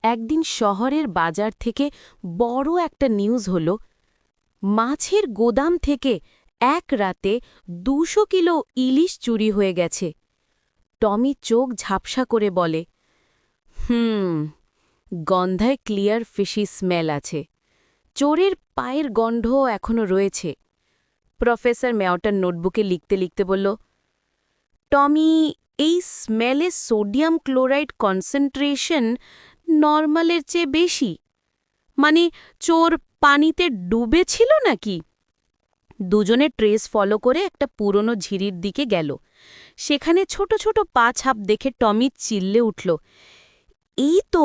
একদিন শহরের বাজার থেকে বড় একটা নিউজ হলো, মাছের গোদাম থেকে এক রাতে ২০০ কিলো ইলিশ চুরি হয়ে গেছে। টমি চোখ ঝাপসা করে বলে, গন্ধায় ক্লিয়ার ফিশি স্মেল আছে। চোরের পায়ের গন্ধও এখনো রয়েছে। প্রফেসর মেয়টার নোটবুকে লিখতে লিখতে বলল, টমি, এই স্মেলে সোডিয়াম ক্লোরাইড কনসেন্ট্রেশন নর্মালের চেয়ে বেশি। মানে চোর পানিতে ডুবেছিল নাকি? দুজনে ট্রেস ফলো করে একটা পুরনো ঝিরির দিকে গেল। সেখানে ছোট ছোট পা ছাপ দেখে টমি চিল্লে উঠল, এই তো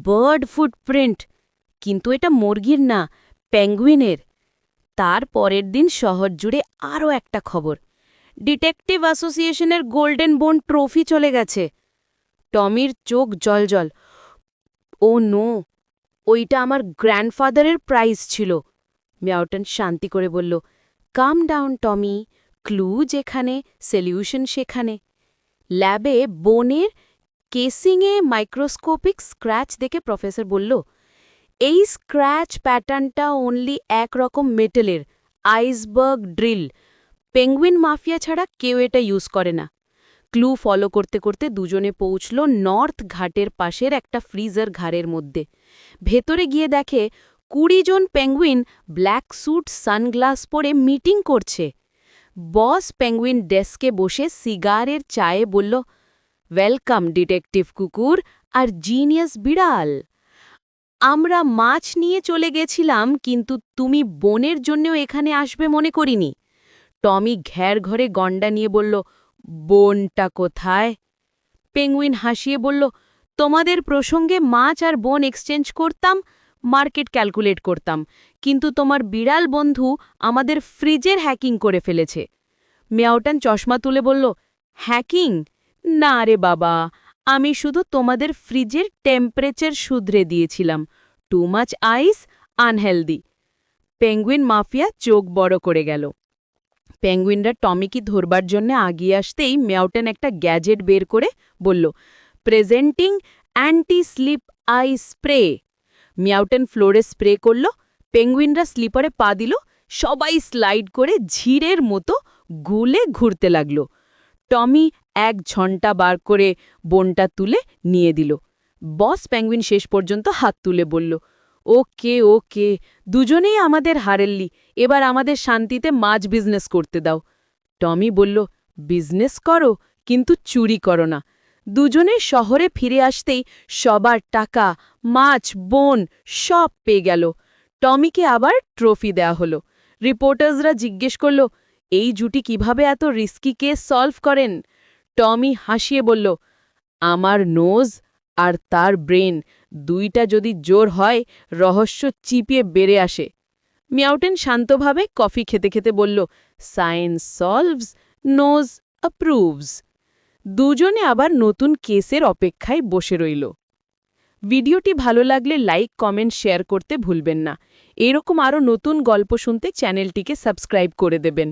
বার্ড ফুটপ্রিন্ট, কিন্তু এটা মুরগির না, পেঙ্গুইনের। তার পরের দিন শহর জুড়ে আরও একটা খবর, ডিটেকটিভ অ্যাসোসিয়েশনের গোল্ডেন বোন ট্রফি চলে গেছে। টমির চোখ জলজল। ও নো, ওইটা আমার গ্র্যান্ডফাদারের প্রাইজ ছিল। মেয়টন শান্তি করে বলল, কাম ডাউন টমি, ক্লু যেখানে সলিউশন সেখানে। ল্যাবে বোনের কেসিংয়ে মাইক্রোস্কোপিক স্ক্র্যাচ দেখে প্রফেসর বলল, এই স্ক্র্যাচ প্যাটার্নটা অনলি একরকম মেটেলের, আইসবার্গ ড্রিল। পেঙ্গুইন মাফিয়া ছাড়া কেউ এটা ইউজ করে না। ক্লু ফলো করতে করতে দুজনে পৌঁছল নর্থ ঘাটের পাশের একটা ফ্রিজার ঘাড়ের মধ্যে। ভেতরে গিয়ে দেখে ২০ জন পেঙ্গুইন ব্ল্যাক স্যুট সানগ্লাস পরে মিটিং করছে। বস পেঙ্গুইন ডেস্কে বসে সিগারের চায়ে বলল, ওয়েলকাম ডিটেকটিভ কুকুর আর জিনিয়াস বিড়াল। আমরা মাছ নিয়ে চলে গেছিলাম, কিন্তু তুমি বোনের জন্যও এখানে আসবে মনে করিনি। টমি ঘ্যার ঘরে গন্ডা নিয়ে বলল, বোনটা কোথায়? পেঙ্গুইন হাসিয়ে বলল, তোমাদের প্রসঙ্গে মাছ আর বোন এক্সচেঞ্জ করতাম, মার্কেট ক্যালকুলেট করতাম, কিন্তু তোমার বিড়াল বন্ধু আমাদের ফ্রিজের হ্যাকিং করে ফেলেছে। মেয়টন চশমা তুলে বলল, হ্যাকিং? না রে বাবা, আমি শুধু তোমাদের ফ্রিজের টেম্পারেচার শুধরে দিয়েছিলাম। টু মাচ আইস, আনহেলদি। পেঙ্গুইন মাফিয়া চোখ বড় করে গেল। পেঙ্গুইনরা টমিকে ধরবার জন্য আগিয়ে আসতেই মেয়টন একটা গ্যাজেট বের করে বলল, presenting anti sleep eye spray. মেয়টন ফ্লোরে স্প্রে করল, পেঙ্গুইনরা স্লিপারে পা দিল, সবাই স্লাইড করে ঝিরের মতো গুলে ঘুরতে লাগল। টমি এক ঝন্টা বার করে বোনটা তুলে নিয়ে দিল। বস পেঙ্গুইন শেষ পর্যন্ত হাত তুলে বলল, ওকে ওকে, দুজনেই আমাদের হারেললি, এবার আমাদের শান্তিতে মাছ বিজনেস করতে দাও। টমি বলল, বিজনেস করো, কিন্তু চুরি করো না। দুজনে শহরে ফিরে আসতেই সবার টাকা, মাছ, বোন সব পেয়ে গেল। টমিকে আবার ট্রফি দেয়া হলো। রিপোর্টার্সরা জিজ্ঞেস করল, এই জুটি কিভাবে এত রিস্কি কেস সলভ করেন? টমি হাসিয়ে বলল, আমার নোজ আর তার ব্রেন দুইটা যদি জোর হয়, রহস্য চিপিয়ে বেড়ে আসে। মেয়টন শান্তভাবে কফি খেতে খেতে বলল, সায়েন্স সলভস, নোজ অ্যাপ্রুভস। দুজনে আবার নতুন কেসের অপেক্ষায় বসে রইল। ভিডিওটি ভালো লাগলে লাইক, কমেন্ট, শেয়ার করতে ভুলবেন না। এরকম আরও নতুন গল্প শুনতে চ্যানেলটিকে সাবস্ক্রাইব করে দেবেন।